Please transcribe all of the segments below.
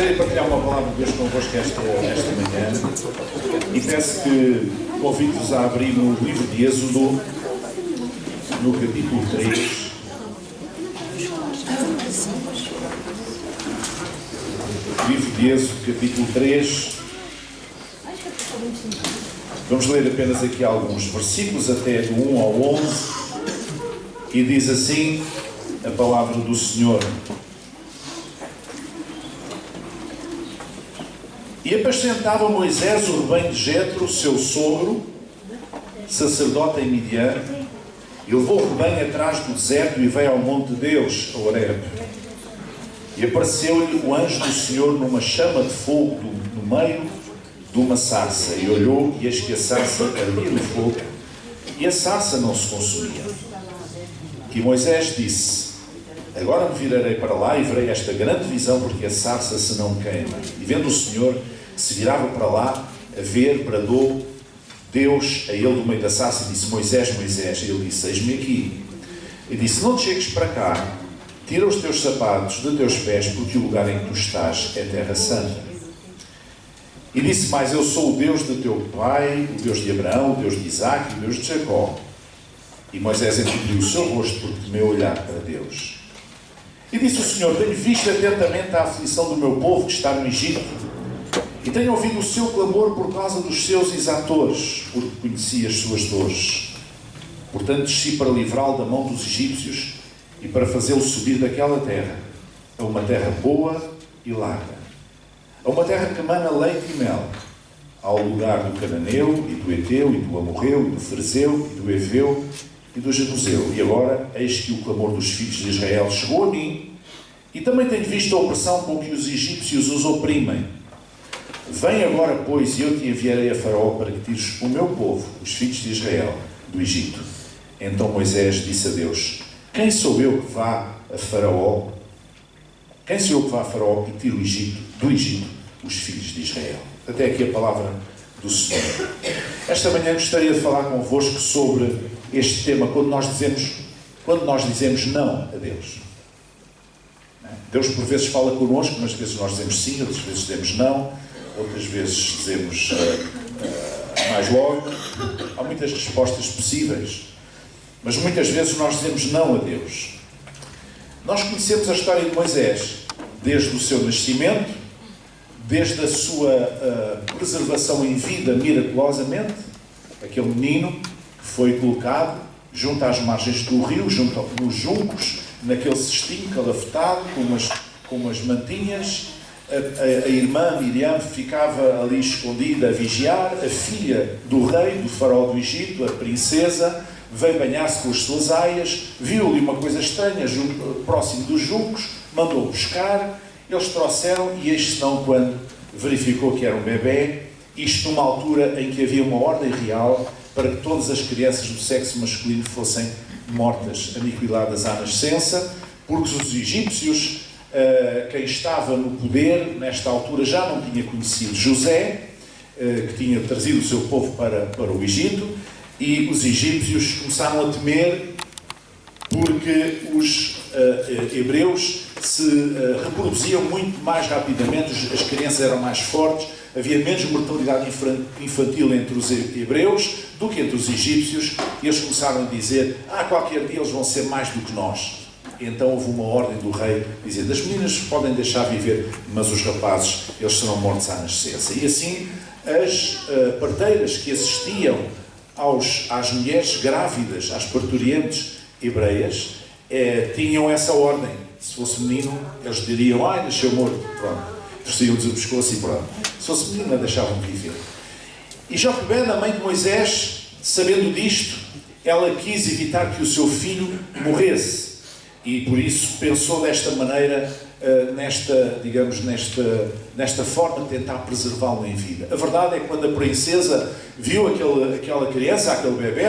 Gostaria de partilhar uma palavra de Deus convosco esta manhã e peço que convido-vos a abrir no livro de Êxodo, no capítulo 3. Livro de Êxodo, capítulo 3. Vamos ler apenas aqui alguns versículos, até do 1 ao 11, e diz assim a palavra do Senhor. E apacentava Moisés o rebanho de Jetro, seu sogro, sacerdote em Midian, e levou o rebanho atrás do deserto e veio ao monte de Deus, a Horebe. E apareceu-lhe o anjo do Senhor numa chama de fogo no meio de uma sarça, e olhou, e eis que a sarça ardia no fogo, e a sarça não se consumia. E Moisés disse: agora me virarei para lá e verei esta grande visão, porque a sarça se não queima. E vendo o Senhor que se virava para lá a ver, bradou Deus a ele do meio da sarça e disse: Moisés, Moisés. E ele disse: eis-me aqui. E disse: não te chegues para cá, tira os teus sapatos de teus pés, porque o lugar em que tu estás é terra santa. E disse mais: eu sou o Deus de teu pai, o Deus de Abraão, o Deus de Isaque, o Deus de Jacó. E Moisés encobriu o seu rosto, porque temeu olhar para Deus. E disse o Senhor: tenho visto atentamente a aflição do meu povo que está no Egito, e tenho ouvido o seu clamor por causa dos seus exatores, porque conheci as suas dores. Portanto desci para livrá-lo da mão dos egípcios e para fazê-lo subir daquela terra, a uma terra boa e larga, a uma terra que mana leite e mel, ao lugar do Cananeu, e do Eteu, e do Amorreu, e do Ferezeu, e do Eveu, e do Jebuseu. E agora, eis que o clamor dos filhos de Israel chegou a mim, e também tenho visto a opressão com que os egípcios os oprimem. Vem agora, pois, e eu te enviarei a Faraó para que tires o meu povo, os filhos de Israel, do Egito. Então Moisés disse a Deus: quem sou eu que vá a Faraó? Quem sou eu que vá a Faraó e tire do Egito os filhos de Israel? Até aqui a palavra do Senhor. Esta manhã gostaria de falar convosco sobre este tema, quando nós dizemos não a Deus. Deus por vezes fala connosco, umas vezes nós dizemos sim, outras vezes dizemos não, outras vezes dizemos mais logo. Há muitas respostas possíveis, mas muitas vezes nós dizemos não a Deus. Nós conhecemos a história de Moisés, desde o seu nascimento, desde a sua preservação em vida miraculosamente, aquele menino que foi colocado junto às margens do rio, junto nos juncos, naquele cestinho calafetado, com umas mantinhas. A irmã Miriam ficava ali escondida a vigiar. A filha do rei, do faraó do Egito, a princesa, veio banhar-se com as suas aias, viu-lhe uma coisa estranha próximo dos juncos, mandou buscar. Eles trouxeram, e eis senão quando verificou que era um bebê, isto numa altura em que havia uma ordem real para que todas as crianças do sexo masculino fossem mortas, aniquiladas à nascença, porque os egípcios, quem estava no poder nesta altura, já não tinha conhecido José, que tinha trazido o seu povo para o Egito, e os egípcios começaram a temer porque os hebreus se reproduziam muito mais rapidamente, as crianças eram mais fortes, havia menos mortalidade infantil entre os hebreus do que entre os egípcios, e eles começaram a dizer: qualquer dia eles vão ser mais do que nós. Então houve uma ordem do rei, dizendo: as meninas podem deixar viver, mas os rapazes, eles serão mortos à nascença. E assim, as parteiras que assistiam às mulheres grávidas, às parturientes hebreias, tinham essa ordem. Se fosse menino, eles diriam: nasceu morto, pronto. Torciam-lhes o pescoço e pronto. Se fosse menina, deixavam viver. E Joquebede, a mãe de Moisés, sabendo disto, ela quis evitar que o seu filho morresse. E por isso pensou desta maneira, nesta forma de tentar preservá-lo em vida. A verdade é que quando a princesa viu aquela criança, aquele bebê,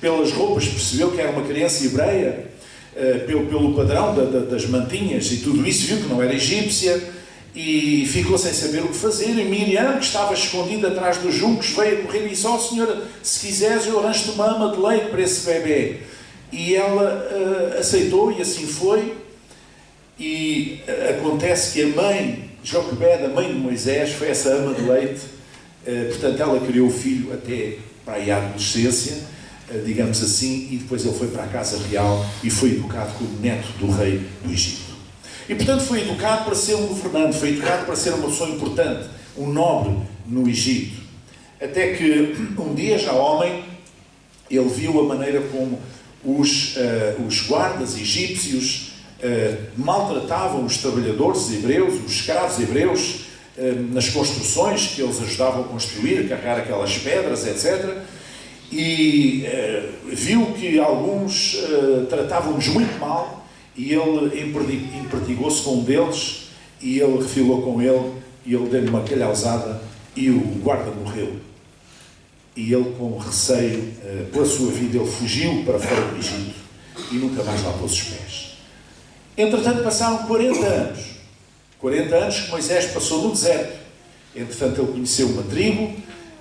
pelas roupas percebeu que era uma criança hebreia, pelo padrão das mantinhas e tudo isso, viu que não era egípcia, e ficou sem saber o que fazer. E Miriam, que estava escondida atrás dos juncos, veio a correr e disse: Senhora, se quiseres eu arranjo-te uma ama de leite para esse bebê. E ela aceitou, e assim foi. E acontece que a mãe Joquebede, a mãe de Moisés, foi essa ama de leite. Portanto, ela criou o filho até para a adolescência, digamos assim, e depois ele foi para a casa real e foi educado como neto do rei do Egito. E, portanto, foi educado para ser um governante, foi educado para ser uma pessoa importante, um nobre no Egito. Até que, um dia, já homem, ele viu a maneira como os guardas egípcios maltratavam os trabalhadores hebreus, os escravos hebreus, nas construções que eles ajudavam a construir, a carregar aquelas pedras, etc. E viu que alguns tratavam-nos muito mal, e ele empertigou-se com um deles, e ele refilou com ele, e ele deu-lhe uma calhauzada, e o guarda morreu. E ele, com receio pela sua vida, ele fugiu para fora do Egito, e nunca mais lá pôs os pés. Entretanto, passaram 40 anos. 40 anos que Moisés passou no deserto. Entretanto, ele conheceu uma tribo,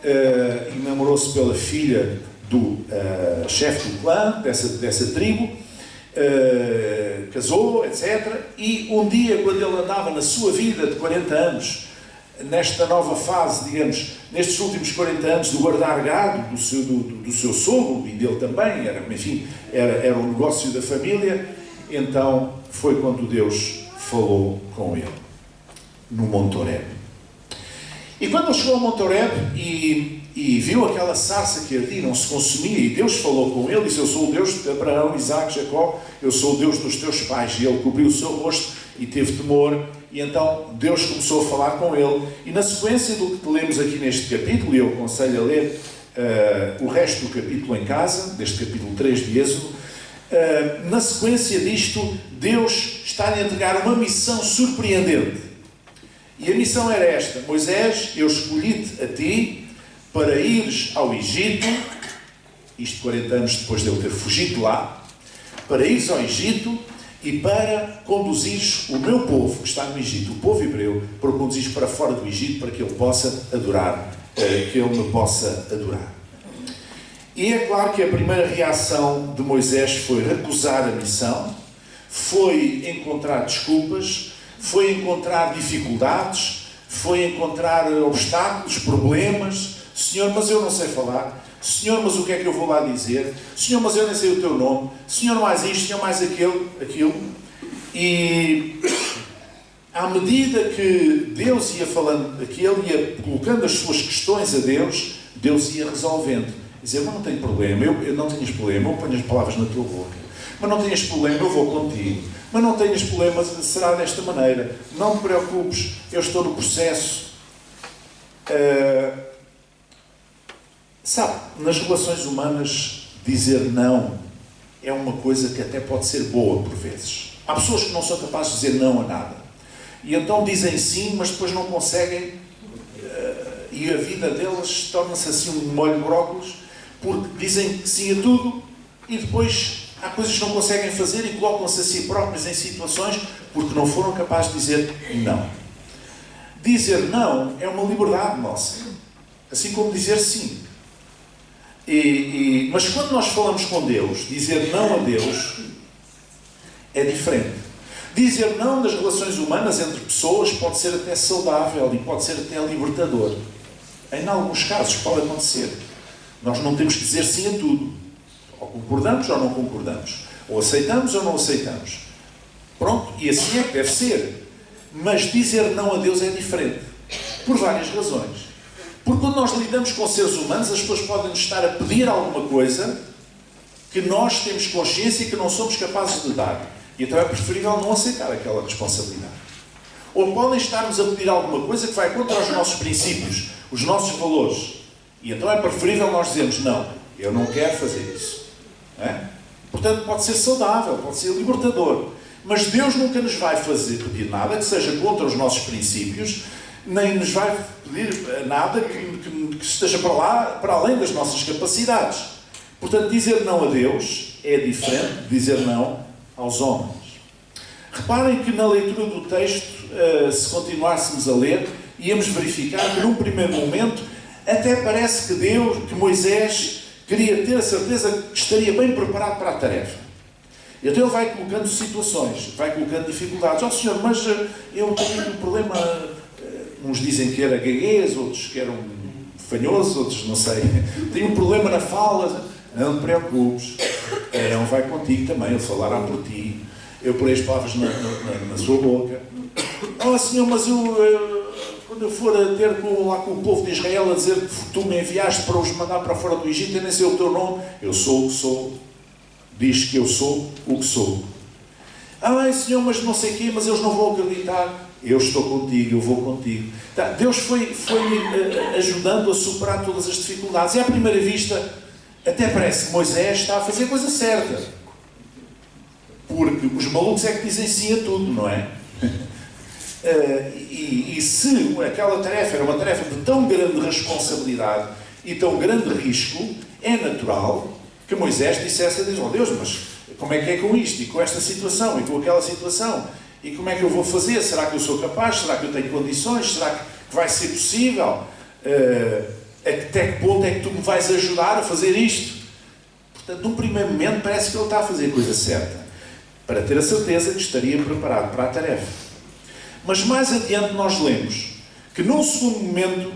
e namorou-se pela filha do chefe do clã, dessa tribo, casou, etc. E um dia, quando ele andava na sua vida de 40 anos, nesta nova fase, digamos, nestes últimos 40 anos de guardar gado do seu sogro, e dele também, era um negócio da família, então foi quando Deus falou com ele, no Monte Horebe. E quando ele chegou ao Monte Horebe e viu aquela sarça que ardia, não se consumia, e Deus falou com ele, disse: eu sou o Deus de Abraão, Isaque, Jacó, eu sou o Deus dos teus pais. E ele cobriu o seu rosto e teve temor, e então Deus começou a falar com ele. E na sequência do que lemos aqui neste capítulo, e eu aconselho a ler o resto do capítulo em casa, deste capítulo 3 de Êxodo, na sequência disto, Deus está-lhe a entregar uma missão surpreendente. E a missão era esta: Moisés, eu escolhi-te a ti para ires ao Egito, isto 40 anos depois de ele ter fugido de lá, para ires ao Egito e para conduzires o meu povo, que está no Egito, o povo hebreu, para o conduzires para fora do Egito, para que ele possa adorar, que ele me possa adorar. E é claro que a primeira reação de Moisés foi recusar a missão, foi encontrar desculpas, foi encontrar dificuldades, foi encontrar obstáculos, problemas. Senhor, mas eu não sei falar. Senhor, mas o que é que eu vou lá dizer? Senhor, mas eu nem sei o teu nome. Senhor, mais isto, Senhor, mais aquilo. E à medida que Deus ia falando aquilo, ia colocando as suas questões a Deus, Deus ia resolvendo. Dizer: mas não tenho problema, eu não tenhas problema, eu ponho as palavras na tua boca. Mas não tenhas problema, eu vou contigo. Mas não tenhas problema, será desta maneira. Não te preocupes, eu estou no processo. Sabe, nas relações humanas, dizer não é uma coisa que até pode ser boa por vezes. Há pessoas que não são capazes de dizer não a nada. E então dizem sim, mas depois não conseguem, e a vida delas torna-se assim um molho de brócolis, porque dizem sim a tudo e depois há coisas que não conseguem fazer e colocam-se a si próprios em situações porque não foram capazes de dizer não. Dizer não é uma liberdade nossa, assim como dizer sim. Mas quando nós falamos com Deus, dizer não a Deus é diferente. Dizer não nas relações humanas entre pessoas pode ser até saudável e pode ser até libertador. Em alguns casos pode acontecer. Nós não temos que dizer sim a tudo. Ou concordamos ou não concordamos. Ou aceitamos ou não aceitamos. Pronto, e assim é que deve ser. Mas dizer não a Deus é diferente. Por várias razões. Porque quando nós lidamos com seres humanos, as pessoas podem nos estar a pedir alguma coisa que nós temos consciência e que não somos capazes de dar. E então é preferível não aceitar aquela responsabilidade. Ou podem estar-nos a pedir alguma coisa que vai contra os nossos princípios, os nossos valores. E então é preferível nós dizermos: não, eu não quero fazer isso. Não é? Portanto, pode ser saudável, pode ser libertador. Mas Deus nunca nos vai pedir nada que seja contra os nossos princípios, nem nos vai pedir nada que esteja para além das nossas capacidades. Portanto, dizer não a Deus é diferente de dizer não aos homens. Reparem que na leitura do texto, se continuássemos a ler, íamos verificar que num primeiro momento até parece que Moisés queria ter a certeza que estaria bem preparado para a tarefa. Então ele vai colocando situações, vai colocando dificuldades. Ó Senhor, mas eu tenho um problema, uns dizem que era gaguez, outros que eram fanhosos, outros não sei. Tenho um problema na fala. Não te preocupes, ele vai contigo também, ele falará por ti. Eu porei as palavras na sua boca. Oh Senhor, mas quando eu for a ter lá com o povo de Israel a dizer que tu me enviaste para os mandar para fora do Egito, eu nem sei o teu nome. Eu sou o que sou. Diz que eu sou o que sou. Ai Senhor, mas não sei o quê, mas eles não vão acreditar. Eu estou contigo, eu vou contigo. Tá, Deus foi ajudando a superar todas as dificuldades. E à primeira vista, até parece que Moisés está a fazer a coisa certa. Porque os malucos é que dizem sim a tudo, não é? E se aquela tarefa era uma tarefa de tão grande responsabilidade e tão grande risco, é natural que Moisés dissesse a Deus: oh Deus, mas como é que é com isto, e com esta situação, e com aquela situação? E como é que eu vou fazer? Será que eu sou capaz? Será que eu tenho condições? Será que vai ser possível? Até que ponto é que tu me vais ajudar a fazer isto? Portanto, num primeiro momento parece que ele está a fazer a coisa certa, para ter a certeza que estaria preparado para a tarefa. Mas mais adiante nós lemos que num segundo momento,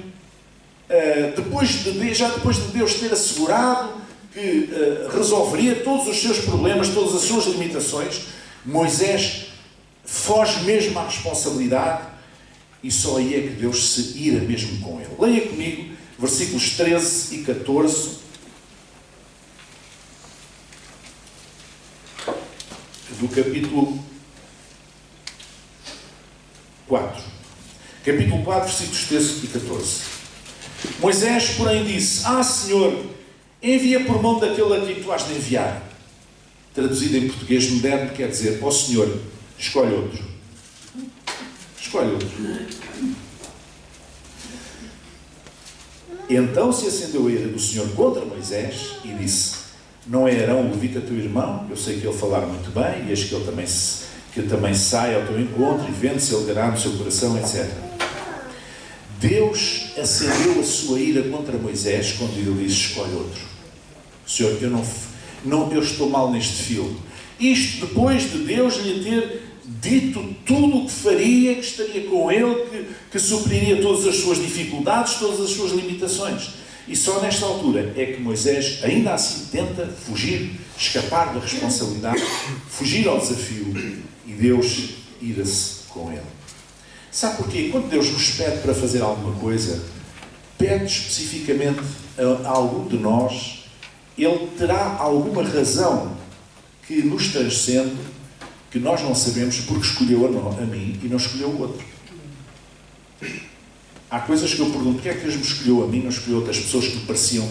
depois de Deus ter assegurado que resolveria todos os seus problemas, todas as suas limitações, Moisés foge mesmo à responsabilidade e só aí é que Deus se ira mesmo com ele. Leia comigo versículos 13 e 14 do capítulo 4. Capítulo 4, versículos 13 e 14. Moisés, porém, disse: Ah, Senhor, envia por mão daquele a quem tu has de enviar. Traduzido em português moderno, quer dizer: ó Senhor, escolhe outro. Escolhe outro. Então se acendeu a ira do Senhor contra Moisés e disse: não é Arão o levita teu irmão? Eu sei que ele falar muito bem, e eis que ele também sai ao teu encontro e vende se alegará no seu coração, etc. Deus acendeu a sua ira contra Moisés quando ele disse: escolhe outro. Senhor, eu estou mal neste filme. Isto depois de Deus lhe ter dito tudo o que faria, que estaria com ele, que supriria todas as suas dificuldades, todas as suas limitações. E só nesta altura é que Moisés ainda assim tenta fugir, escapar da responsabilidade, fugir ao desafio, e Deus ira-se com ele. Sabe porquê? Quando Deus nos pede para fazer alguma coisa, pede especificamente a algum de nós, Ele terá alguma razão que nos transcende, que nós não sabemos, porque escolheu a mim e não escolheu o outro. Há coisas que eu pergunto: porque é que Deus me escolheu a mim, não escolheu outras pessoas que me pareciam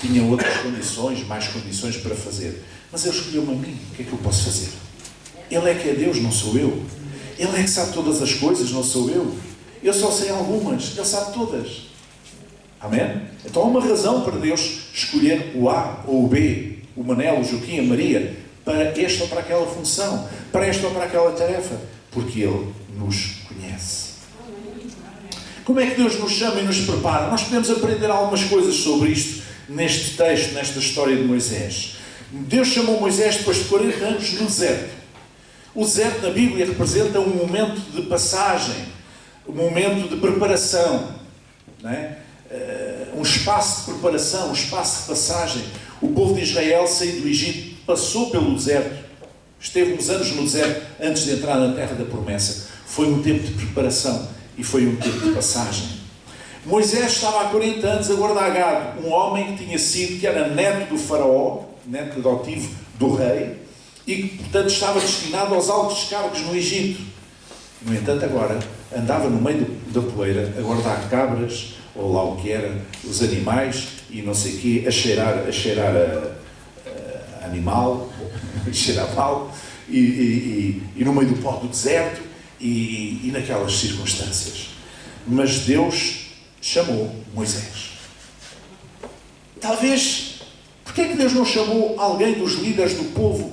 que tinham outras condições, mais condições para fazer? Mas Ele escolheu-me a mim, o que é que eu posso fazer? Ele é que é Deus, não sou eu. Ele é que sabe todas as coisas, não sou eu. Eu só sei algumas, Ele sabe todas. Amém? Então há uma razão para Deus escolher o A ou o B, o Manel, o Joaquim, a Maria, para esta ou para aquela função, para esta ou para aquela tarefa, porque Ele nos conhece. Como é que Deus nos chama e nos prepara? Nós podemos aprender algumas coisas sobre isto neste texto, nesta história de Moisés. Deus chamou Moisés depois de 40 anos no deserto. O deserto na Bíblia representa um momento de passagem, um momento de preparação, não é? Um espaço de preparação, um espaço de passagem. O povo de Israel saiu do Egito, passou pelo deserto, esteve uns anos no deserto antes de entrar na terra da promessa. Foi um tempo de preparação e foi um tempo de passagem. Moisés estava há 40 anos a guardar gado, um homem que era neto do faraó, neto adotivo do rei, e que, portanto, estava destinado aos altos cargos no Egito. No entanto, agora andava no meio da poeira a guardar cabras, ou lá o que era, os animais, e não sei o quê, a cheirar a animal, a cheirar mal, e no meio do pó do deserto, e naquelas circunstâncias. Mas Deus chamou Moisés. Talvez, porque é que Deus não chamou alguém dos líderes do povo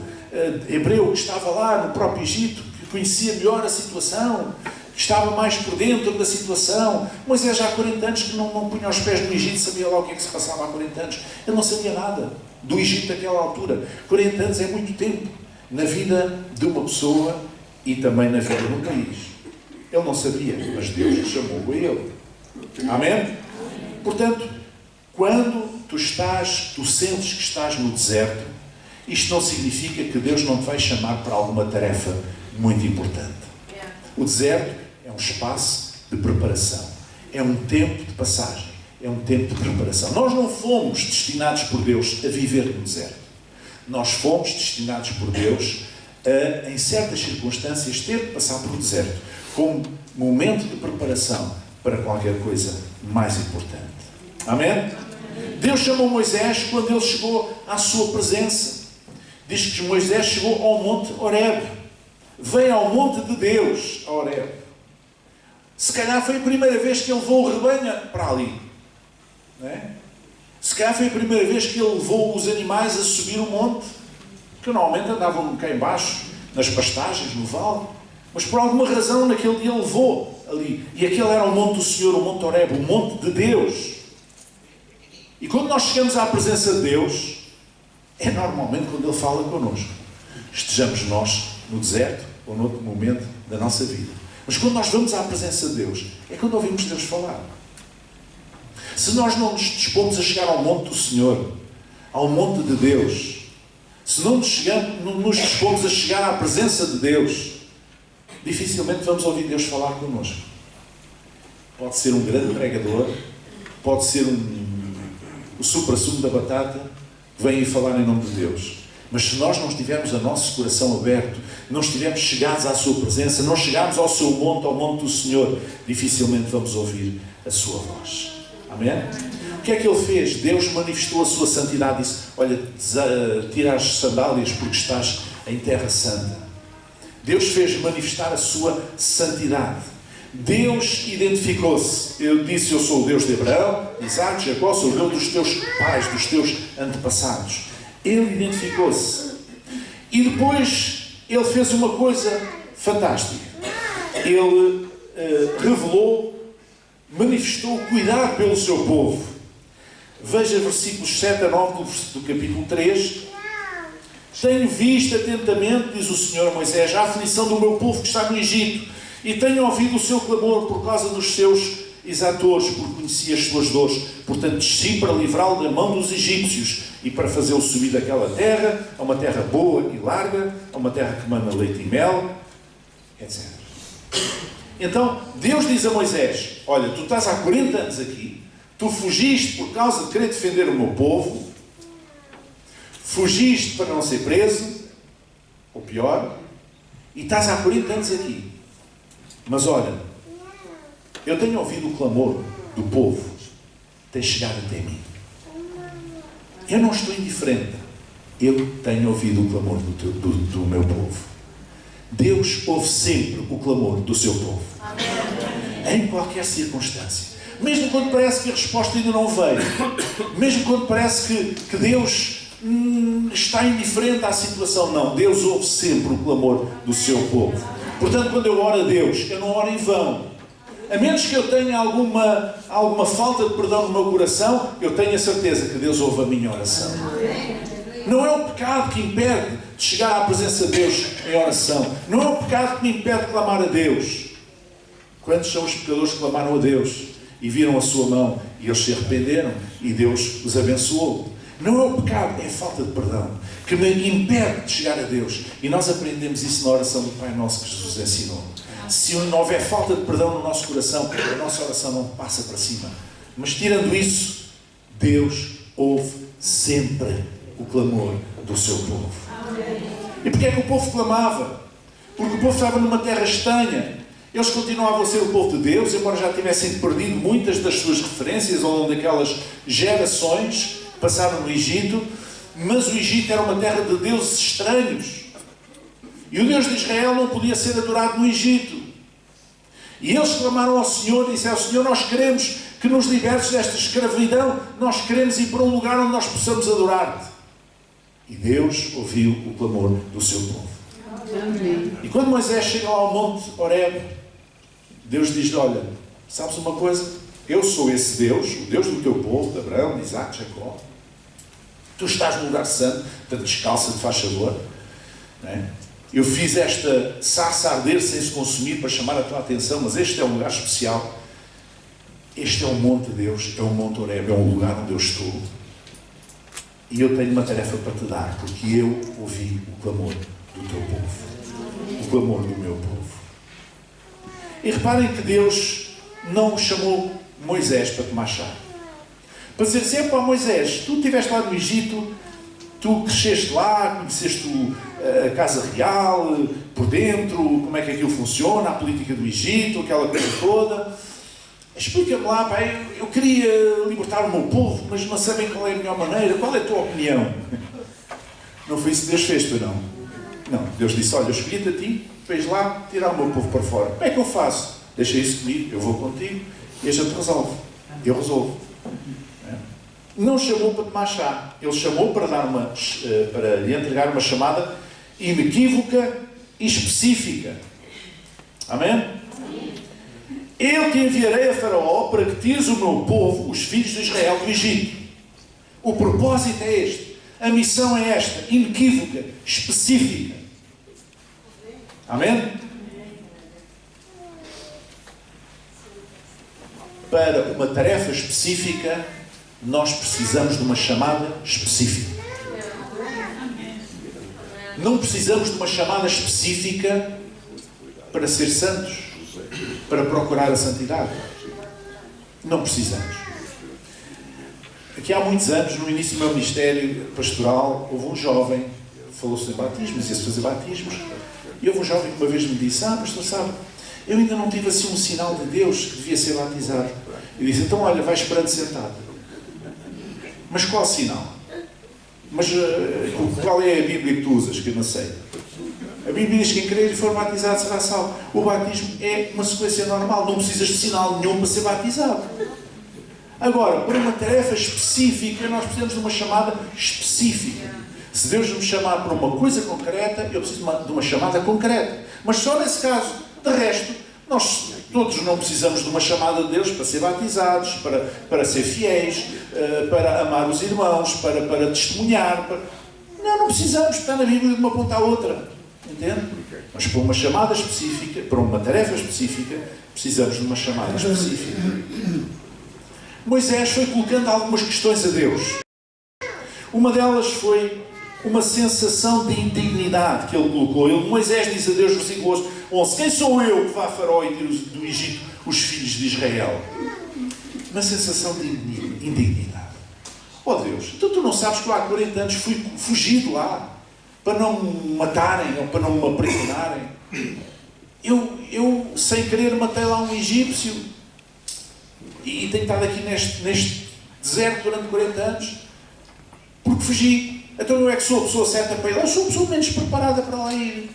hebreu que estava lá no próprio Egito, que conhecia melhor a situação, que estava mais por dentro da situação? Moisés já há 40 anos que não punha os pés no Egito, sabia lá o que é que se passava há 40 anos. Ele não sabia nada do Egito naquela altura. 40 anos é muito tempo. na vida de uma pessoa e também na vida de um país. Ele não sabia, mas Deus lhe chamou a ele. Amém? Portanto, quando tu sentes que estás no deserto, isto não significa que Deus não te vai chamar para alguma tarefa muito importante. O deserto é um espaço de preparação. É um tempo de passagem. É um tempo de preparação. Nós não fomos destinados por Deus a viver no deserto. Nós fomos destinados por Deus a, em certas circunstâncias, ter de passar por deserto como momento de preparação para qualquer coisa mais importante. Amém? Deus chamou Moisés quando ele chegou à sua presença. Diz que Moisés chegou ao monte Horebe. Veio ao monte de Deus, a Horebe. Se calhar foi a primeira vez que ele levou o rebanho para ali. Não é? Se calhar foi a primeira vez que ele levou os animais a subir o monte. Que normalmente andavam cá embaixo, nas pastagens, no vale. Mas por alguma razão naquele dia ele levou ali. E aquele era o monte do Senhor, o monte Horebe, o monte de Deus. E quando nós chegamos à presença de Deus, é normalmente quando Ele fala connosco. Estejamos nós no deserto ou noutro momento da nossa vida. Mas quando nós vamos à presença de Deus, é quando ouvimos Deus falar. Se nós não nos dispomos a chegar ao monte do Senhor, ao monte de Deus, se não nos dispomos a chegar à presença de Deus, dificilmente vamos ouvir Deus falar connosco. Pode ser um grande pregador, pode ser o supra-sumo da batata, que vem aí falar em nome de Deus. Mas se nós não tivermos o nosso coração aberto, não estivermos chegados à sua presença, não chegarmos ao seu monte, ao monte do Senhor, dificilmente vamos ouvir a sua voz. Amém? O que é que ele fez? Deus manifestou a sua santidade e disse: olha, tira as sandálias porque estás em terra santa. Deus fez manifestar a sua santidade. Deus identificou-se. Ele disse: eu sou o Deus de Abraão, de Isaac, de Jacó, sou o Deus dos teus pais, dos teus antepassados. Ele identificou-se. E depois ele fez uma coisa fantástica. Ele revelou, manifestou o cuidado pelo seu povo. Veja versículos 7 a 9 do capítulo 3. Tenho visto atentamente, diz o Senhor a Moisés, a aflição do meu povo que está no Egito, e tenho ouvido o seu clamor por causa dos seus exatores, porque conheci as suas dores. Portanto, desci para livrá-lo da mão dos egípcios e para fazê-lo subir daquela terra, a uma terra boa e larga, a uma terra que manda leite e mel, etc. Então, Deus diz a Moisés: olha, tu estás há 40 anos aqui, tu fugiste por causa de querer defender o meu povo, fugiste para não ser preso, ou pior, e estás há 40 anos aqui. Mas olha, eu tenho ouvido o clamor do povo, tem chegado até mim. Eu não estou indiferente. Eu tenho ouvido o clamor do meu povo. Deus ouve sempre o clamor do seu povo. Amém. Em qualquer circunstância. Mesmo quando parece que a resposta ainda não veio. Mesmo quando parece que Deus está indiferente à situação. Não, Deus ouve sempre o clamor do seu povo. Portanto, quando eu oro a Deus, eu não oro em vão. A menos que eu tenha alguma falta de perdão no meu coração, eu tenho a certeza que Deus ouve a minha oração. Não é o pecado que impede de chegar à presença de Deus em oração. Não é o pecado que me impede de clamar a Deus. Quantos são os pecadores que clamaram a Deus e viram a sua mão e eles se arrependeram e Deus os abençoou? Não é o pecado, é a falta de perdão que me impede de chegar a Deus. E nós aprendemos isso na oração do Pai Nosso que Jesus ensinou. Se não houver falta de perdão no nosso coração, a nossa oração não passa para cima. Mas tirando isso, Deus ouve sempre o clamor do seu povo. E porquê é que o povo clamava? Porque o povo estava numa terra estranha. Eles continuavam a ser o povo de Deus, embora já tivessem perdido muitas das suas referências ao longo daquelas gerações que passaram no Egito. Mas o Egito era uma terra de deuses estranhos. E o Deus de Israel não podia ser adorado no Egito. E eles clamaram ao Senhor e disseram: Senhor, nós queremos que nos libertes desta escravidão. Nós queremos ir para um lugar onde nós possamos adorar-te. E Deus ouviu o clamor do seu povo. Amém. E quando Moisés chega ao monte Horebe, Deus diz-lhe: olha, sabes uma coisa? Eu sou esse Deus, o Deus do teu povo, de Abraão, de Isaac, de Jacó. Tu estás no lugar santo, portanto descalça-te, faz favor. Não é? Eu fiz esta sarça arder sem se consumir para chamar a tua atenção, mas este é um lugar especial. Este é o monte de Deus, é o Monte Horebe, é um lugar onde eu estou. E eu tenho uma tarefa para te dar, porque eu ouvi o clamor do teu povo. O clamor do meu povo. E reparem que Deus não chamou Moisés para tomar chá. Para dizer sempre a Moisés, tu estiveste lá no Egito, tu cresceste lá, conheceste a casa real, por dentro, como é que aquilo funciona, a política do Egito, aquela coisa toda. Explica-me lá, pai, eu queria libertar o meu povo, mas não sabem qual é a melhor maneira, qual é a tua opinião? Não foi isso que Deus fez, pois não? Não, Deus disse, olha, eu escolhi-te a ti, fez lá, tirar o meu povo para fora. Como é que eu faço? Deixa isso comigo, eu vou contigo, e a gente resolve. Eu resolvo. Não chamou para tomar chá, ele chamou para lhe entregar uma chamada inequívoca e específica. Amém? Eu te enviarei a Faraó para que tires o meu povo, os filhos de Israel, do Egito. O propósito é este. A missão é esta, inequívoca, específica. Amém? Para uma tarefa específica, nós precisamos de uma chamada específica. Não precisamos de uma chamada específica para ser santos, para procurar a santidade. Não precisamos. Aqui há muitos anos, no início do meu ministério pastoral, houve um jovem que falou sobre batismos, ia-se fazer batismos, e houve um jovem que uma vez me disse, pastor, sabe, eu ainda não tive assim um sinal de Deus que devia ser batizado. Eu disse, então olha, vai esperando sentado. Mas qual sinal? Mas qual é a Bíblia que tu usas, que eu não sei? A Bíblia diz que quem crer e for batizado será salvo. O batismo é uma sequência normal. Não precisas de sinal nenhum para ser batizado. Agora, para uma tarefa específica, nós precisamos de uma chamada específica. Se Deus nos chamar para uma coisa concreta, eu preciso de uma chamada concreta. Mas só nesse caso. De resto, nós todos não precisamos de uma chamada de Deus para ser batizados, para ser fiéis, para amar os irmãos, para testemunhar. Não precisamos, está na Bíblia de uma ponta à outra. Entende? Mas para uma chamada específica, para uma tarefa específica, precisamos de uma chamada específica. Moisés foi colocando algumas questões a Deus. Uma delas foi uma sensação de indignidade que ele colocou. Moisés diz a Deus, versículo 11, quem sou eu que vá a Faraó e tire do Egito os filhos de Israel? Uma sensação de indignidade. Oh Deus, então tu não sabes que eu há 40 anos fui fugido lá para não me matarem ou para não me aprisionarem? Eu sem querer, matei lá um egípcio e tenho estado aqui neste deserto durante 40 anos porque fugi. Então eu é que sou a pessoa certa para ir lá. Eu sou a pessoa menos preparada para lá ir.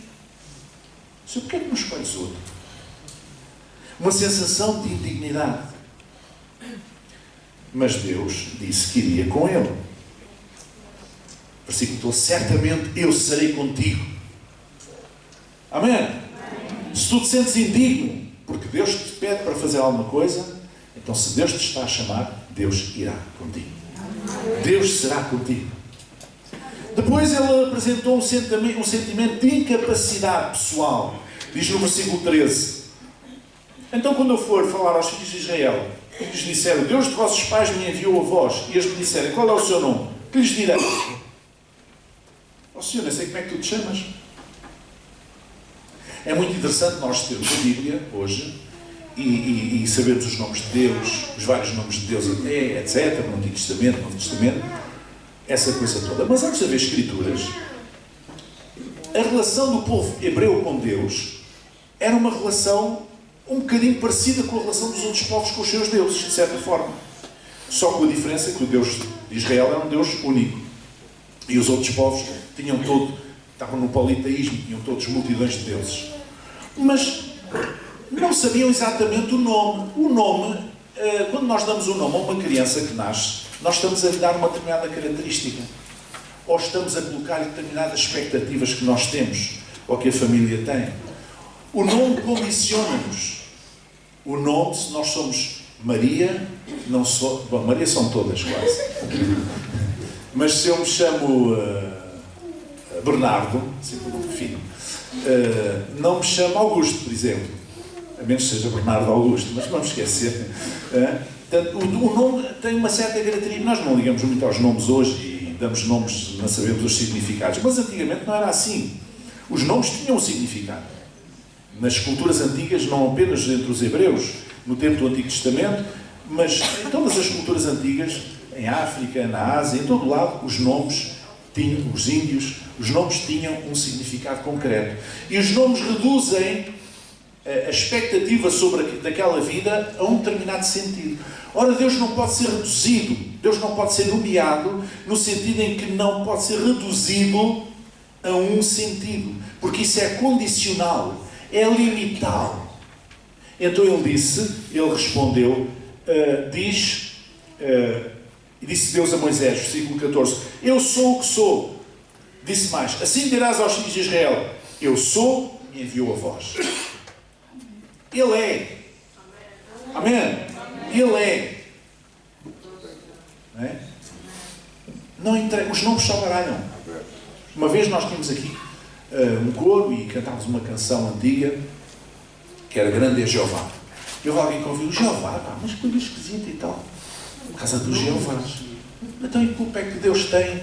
Porquê é que não escolhes outro? Uma sensação de indignidade. Mas Deus disse que iria com ele. Versículo 12, certamente eu serei contigo. Amém? Se tu te sentes indigno, porque Deus te pede para fazer alguma coisa, então se Deus te está a chamar, Deus irá contigo. Deus será contigo. Depois ele apresentou um sentimento de incapacidade pessoal. Diz no versículo 13. Então quando eu for falar aos filhos de Israel, que lhes disseram, Deus de vossos pais me enviou a vós, e eles me disserem, qual é o seu nome? Que lhes direi? Ó Senhor, eu sei como é que tu te chamas. É muito interessante nós termos a Bíblia hoje e sabermos os nomes de Deus, os vários nomes de Deus até, etc., no Antigo Testamento, no Novo Testamento, essa coisa toda. Mas antes de haver Escrituras, a relação do povo hebreu com Deus era uma relação um bocadinho parecida com a relação dos outros povos com os seus deuses, de certa forma. Só com a diferença que o Deus de Israel era um Deus único. E os outros povos estavam no politeísmo, tinham todos multidões de deuses. Mas não sabiam exatamente o nome. O nome, quando nós damos um nome a uma criança que nasce, nós estamos a lhe dar uma determinada característica. Ou estamos a colocar determinadas expectativas que nós temos, ou que a família tem. O nome condiciona-nos. O nome, se nós somos Maria, não sou... Bom, Maria são todas quase. Mas se eu me chamo Bernardo, sempre um nome fino, não me chama Augusto, por exemplo. A menos que seja Bernardo Augusto, mas vamos esquecer. Portanto, o nome tem uma certa característica. Nós não ligamos muito aos nomes hoje e damos nomes, não sabemos os significados. Mas antigamente não era assim. Os nomes tinham um significado. Nas culturas antigas, não apenas entre os hebreus, no tempo do Antigo Testamento, mas em todas as culturas antigas, em África, na Ásia, em todo lado, os nomes tinham, os índios, os nomes tinham um significado concreto. E os nomes reduzem a expectativa sobre daquela vida a um determinado sentido. Ora, Deus não pode ser reduzido, Deus não pode ser nomeado no sentido em que não pode ser reduzido a um sentido, porque isso é condicional, é limitado. Então ele respondeu, disse Deus a Moisés, versículo 14, eu sou o que sou. Disse mais, assim dirás aos filhos de Israel, eu sou, me enviou a vós. Ele é. Amém? Ele é. Não é? Não entrega, os nomes só baralham. Uma vez nós tínhamos aqui um coro e cantávamos uma canção antiga que era Grande é Jeová. E houve alguém que ouviu Jeová, pá, mas coisa esquisita e tal. Por causa dos Jeovás. Então, e culpa é que Deus tem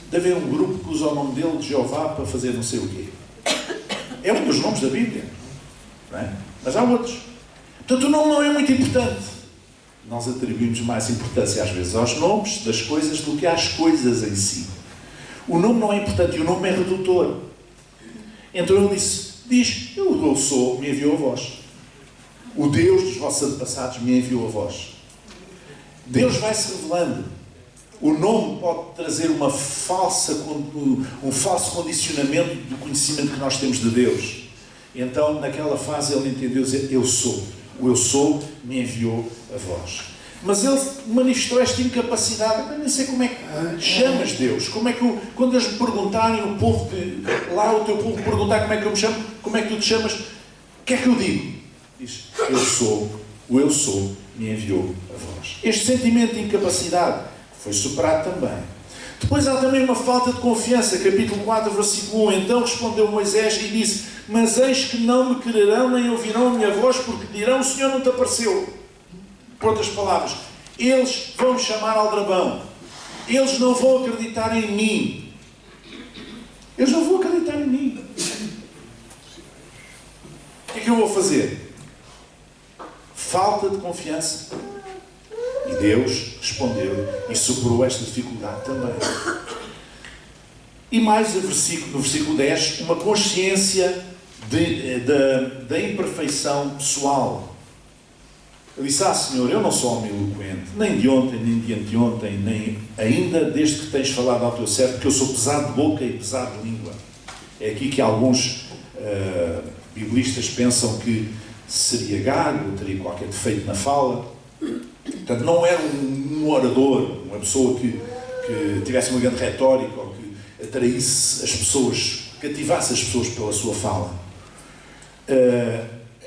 de haver um grupo que usa o nome dele de Jeová para fazer não sei o quê? É um dos nomes da Bíblia. Não é? Mas há outros. Portanto, o nome não é muito importante. Nós atribuímos mais importância, às vezes, aos nomes das coisas do que às coisas em si. O nome não é importante e o nome é redutor. Então ele diz, eu sou, me enviou a vós. O Deus dos vossos antepassados me enviou a vós. Deus vai se revelando. O nome pode trazer um falso condicionamento do conhecimento que nós temos de Deus. Então, naquela fase, ele entendeu dizer, eu sou. O eu sou me enviou a vós. Mas ele manifestou esta incapacidade. Eu nem sei como é que chamas Deus. Como é que, quando eles me perguntarem, o povo lá, o teu povo me perguntar como é que eu me chamo, como é que tu te chamas, o que é que eu digo? Diz, eu sou. O eu sou me enviou a vós. Este sentimento de incapacidade foi superado também. Depois há também uma falta de confiança. Capítulo 4, versículo 1. Então respondeu Moisés e disse, mas eis que não me quererão nem ouvirão a minha voz, porque dirão, o Senhor não te apareceu. Por outras palavras, eles vão me chamar aldrabão. Eles não vão acreditar em mim. Eles não vão acreditar em mim. O que é que eu vou fazer? Falta de confiança. E Deus respondeu e superou esta dificuldade também. E mais no versículo 10, uma consciência da imperfeição pessoal. Ele disse, Senhor, eu não sou homem eloquente, nem de ontem, nem de anteontem, nem ainda desde que tens falado ao teu servo, porque eu sou pesado de boca e pesado de língua. É aqui que alguns biblistas pensam que seria gago, teria qualquer defeito na fala. Portanto, não era um orador, uma pessoa que tivesse uma grande retórica ou que atraísse as pessoas, cativasse as pessoas pela sua fala.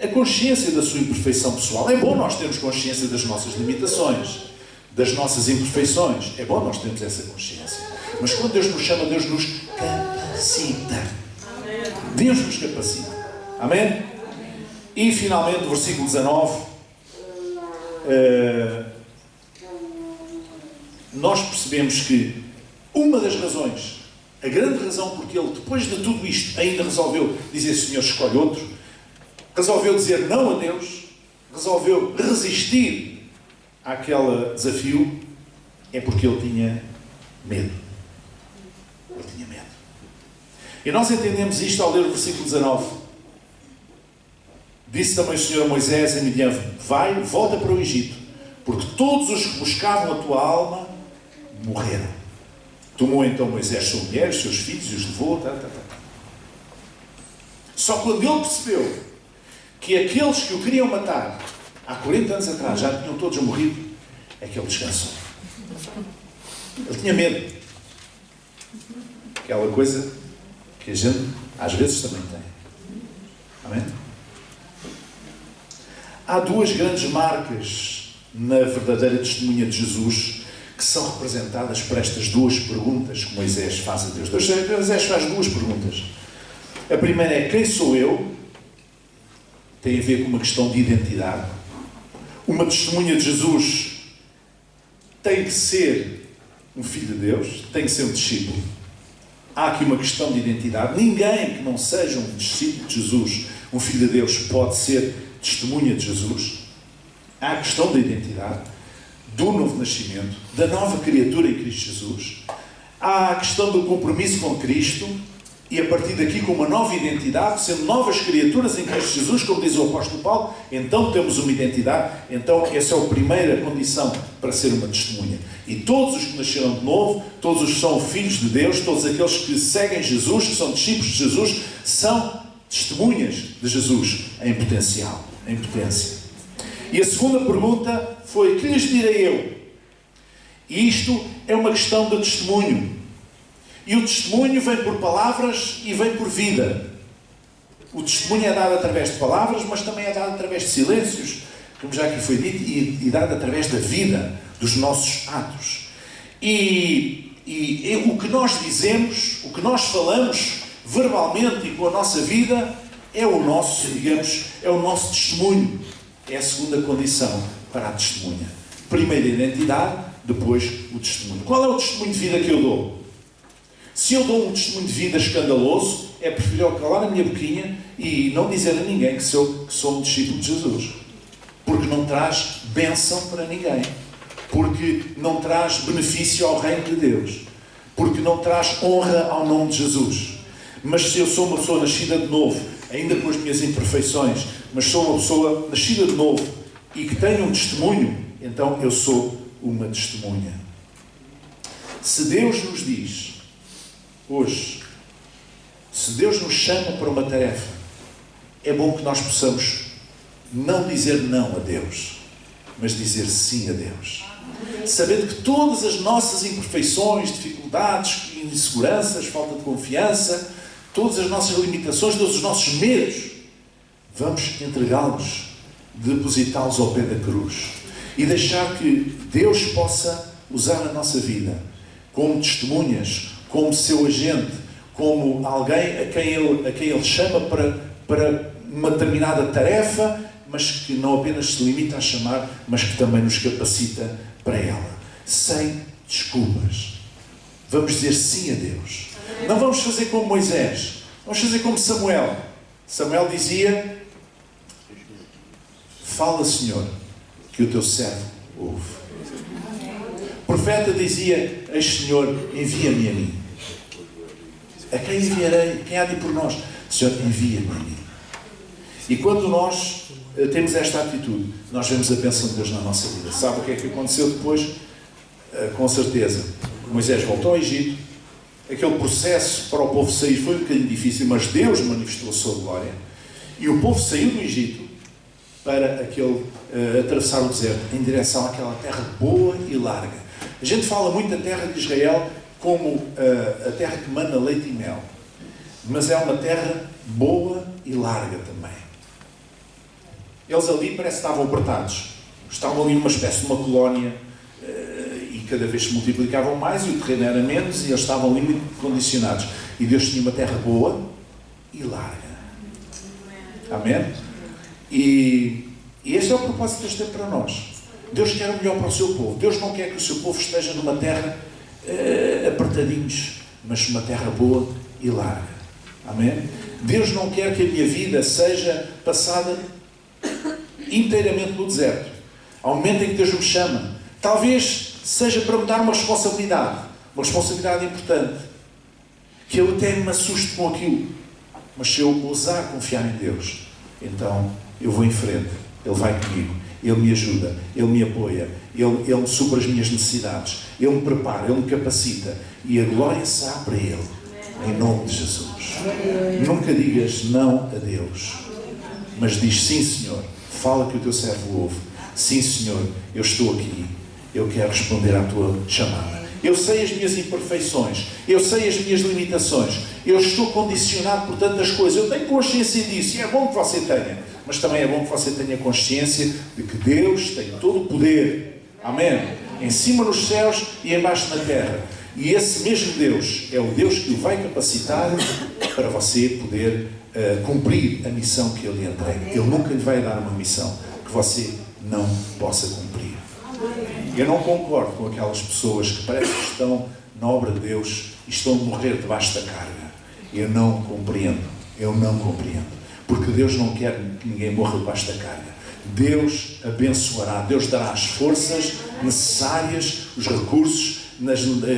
A consciência da sua imperfeição pessoal. É bom nós termos consciência das nossas limitações, das nossas imperfeições. É bom nós termos essa consciência. Mas quando Deus nos chama, Deus nos capacita. Deus nos capacita. Amém? E finalmente, no versículo 19, nós percebemos que uma das razões, a grande razão porque ele, depois de tudo isto, ainda resolveu dizer, Senhor, escolhe outro, resolveu dizer não a Deus, resolveu resistir àquele desafio, é porque ele tinha medo. Ele tinha medo. E nós entendemos isto ao ler o versículo 19. Disse também o Senhor a Moisés em Midian, volta para o Egito, porque todos os que buscavam a tua alma morreram. Tomou então Moisés sua mulher, os seus filhos e os levou. Só quando ele percebeu que aqueles que o queriam matar há 40 anos atrás já tinham todos morrido, é que ele descansou. Ele tinha medo. Aquela coisa que a gente às vezes também tem. Amém? Há duas grandes marcas na verdadeira testemunha de Jesus que são representadas por estas duas perguntas que Moisés faz a Deus. Moisés faz duas perguntas. A primeira é: quem sou eu? Tem a ver com uma questão de identidade. Uma testemunha de Jesus tem que ser um filho de Deus, tem que ser um discípulo. Há aqui uma questão de identidade. Ninguém que não seja um discípulo de Jesus, um filho de Deus, pode ser testemunha de Jesus. Há a questão da identidade, do novo nascimento, da nova criatura em Cristo Jesus. Há a questão do compromisso com Cristo e, a partir daqui, com uma nova identidade, sendo novas criaturas em Cristo Jesus, como diz o apóstolo Paulo, então temos uma identidade. Então essa é a primeira condição para ser uma testemunha. E todos os que nasceram de novo, todos os que são filhos de Deus, todos aqueles que seguem Jesus, que são discípulos de Jesus, são testemunhas de Jesus em potencial, em potência. E a segunda pergunta foi: que lhes direi eu? E isto é uma questão de testemunho. E o testemunho vem por palavras e vem por vida. O testemunho é dado através de palavras, mas também é dado através de silêncios, como já aqui foi dito, e dado através da vida, dos nossos atos. E o que nós dizemos, o que nós falamos verbalmente e com a nossa vida, é o nosso, digamos, é o nosso testemunho. É a segunda condição para a testemunha. Primeiro a identidade, depois o testemunho. Qual é o testemunho de vida que eu dou? Se eu dou um testemunho de vida escandaloso, é preferível calar a minha boquinha e não dizer a ninguém que sou um discípulo de Jesus. Porque não traz bênção para ninguém. Porque não traz benefício ao reino de Deus. Porque não traz honra ao nome de Jesus. Mas se eu sou uma pessoa nascida de novo, ainda com as minhas imperfeições, mas sou uma pessoa nascida de novo e que tenho um testemunho, então eu sou uma testemunha. Se Deus nos diz, hoje, se Deus nos chama para uma tarefa, é bom que nós possamos não dizer não a Deus, mas dizer sim a Deus. Sabendo que todas as nossas imperfeições, dificuldades, inseguranças, falta de confiança, todas as nossas limitações, todos os nossos medos, vamos entregá-los, depositá-los ao pé da cruz e deixar que Deus possa usar a nossa vida como testemunhas, como seu agente, como alguém a quem Ele chama para uma determinada tarefa, mas que não apenas se limita a chamar, mas que também nos capacita para ela. Sem desculpas. Vamos dizer sim a Deus. Não vamos fazer como Moisés. Vamos fazer como Samuel. Samuel dizia: fala, Senhor, que o teu servo ouve. O profeta dizia: eis, Senhor, envia-me a mim. A quem enviarei? Quem há de ir por nós? Senhor, envia-me a mim. E quando nós temos esta atitude, nós vemos a bênção de Deus na nossa vida. Sabe o que é que aconteceu depois? Com certeza, Moisés voltou ao Egito. Aquele processo para o povo sair foi um bocadinho difícil, mas Deus manifestou a sua glória. E o povo saiu do Egito para atravessar o deserto, em direção àquela terra boa e larga. A gente fala muito da terra de Israel como a terra que mana leite e mel. Mas é uma terra boa e larga também. Eles ali parece que estavam apertados. Estavam ali numa espécie de uma colónia e cada vez se multiplicavam mais e o terreno era menos e eles estavam ali muito condicionados. E Deus tinha uma terra boa e larga. Amém? E este é o propósito que Deus tem para nós. Deus quer o melhor para o seu povo. Deus não quer que o seu povo esteja numa terra apertadinhos, mas numa terra boa e larga. Amém? Deus não quer que a minha vida seja passada inteiramente no deserto. Ao momento em que Deus me chama, talvez seja para me dar uma responsabilidade importante, que eu até me assuste com aquilo, mas se eu ousar confiar em Deus, então eu vou em frente. Ele vai comigo, Ele me ajuda, Ele me apoia, Ele me supra as minhas necessidades, Ele me prepara, Ele me capacita e a glória será para Ele, em nome de Jesus. Nunca digas não a Deus, mas diz sim, Senhor, fala que o teu servo ouve. Sim, Senhor, eu estou aqui, eu quero responder à tua chamada. Eu sei as minhas imperfeições, eu sei as minhas limitações, eu estou condicionado por tantas coisas, eu tenho consciência disso e é bom que você tenha, mas também é bom que você tenha consciência de que Deus tem todo o poder. Amém? em cima nos céus e embaixo na terra. E esse mesmo Deus é o Deus que o vai capacitar para você poder cumprir a missão que Ele lhe entrega. Ele nunca lhe vai dar uma missão que você não possa cumprir. Eu não concordo com aquelas pessoas que parece que estão na obra de Deus e estão a morrer debaixo da carga. Eu não compreendo. Eu não compreendo. Porque Deus não quer que ninguém morra debaixo da carga. Deus abençoará. Deus dará as forças necessárias, os recursos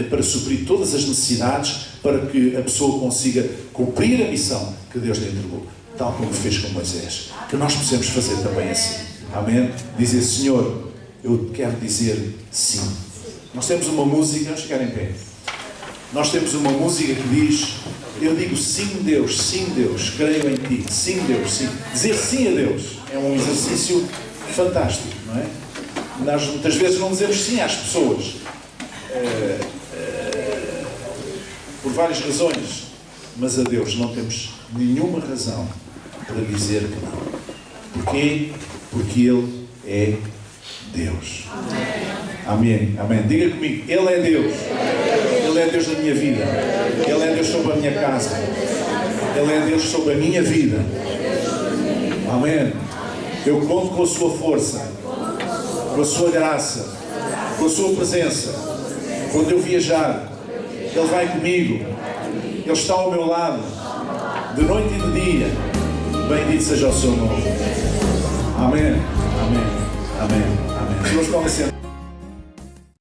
para suprir todas as necessidades para que a pessoa consiga cumprir a missão que Deus lhe entregou. Tal como fez com Moisés. Que nós possamos fazer também assim. Amém? Dizer, Senhor, eu quero dizer sim. Nós temos uma música, vamos ficar em pé. Nós temos uma música que diz, eu digo sim Deus, creio em Ti, sim Deus, sim. Dizer sim a Deus é um exercício fantástico, não é? Nós muitas vezes não dizemos sim às pessoas, por várias razões, mas a Deus não temos nenhuma razão para dizer que não. Porquê? Porque Ele é Deus. Amém. Amém. Diga comigo, Ele é Deus. Ele é Deus da minha vida. Ele é Deus sobre a minha casa. Ele é Deus sobre a minha vida. Amém. Eu conto com a sua força, com a sua graça, com a sua presença. Quando eu viajar, Ele vai comigo. Ele está ao meu lado, de noite e de dia. Bendito seja o seu nome. Amém. Amém. Amém. Amém. Deus,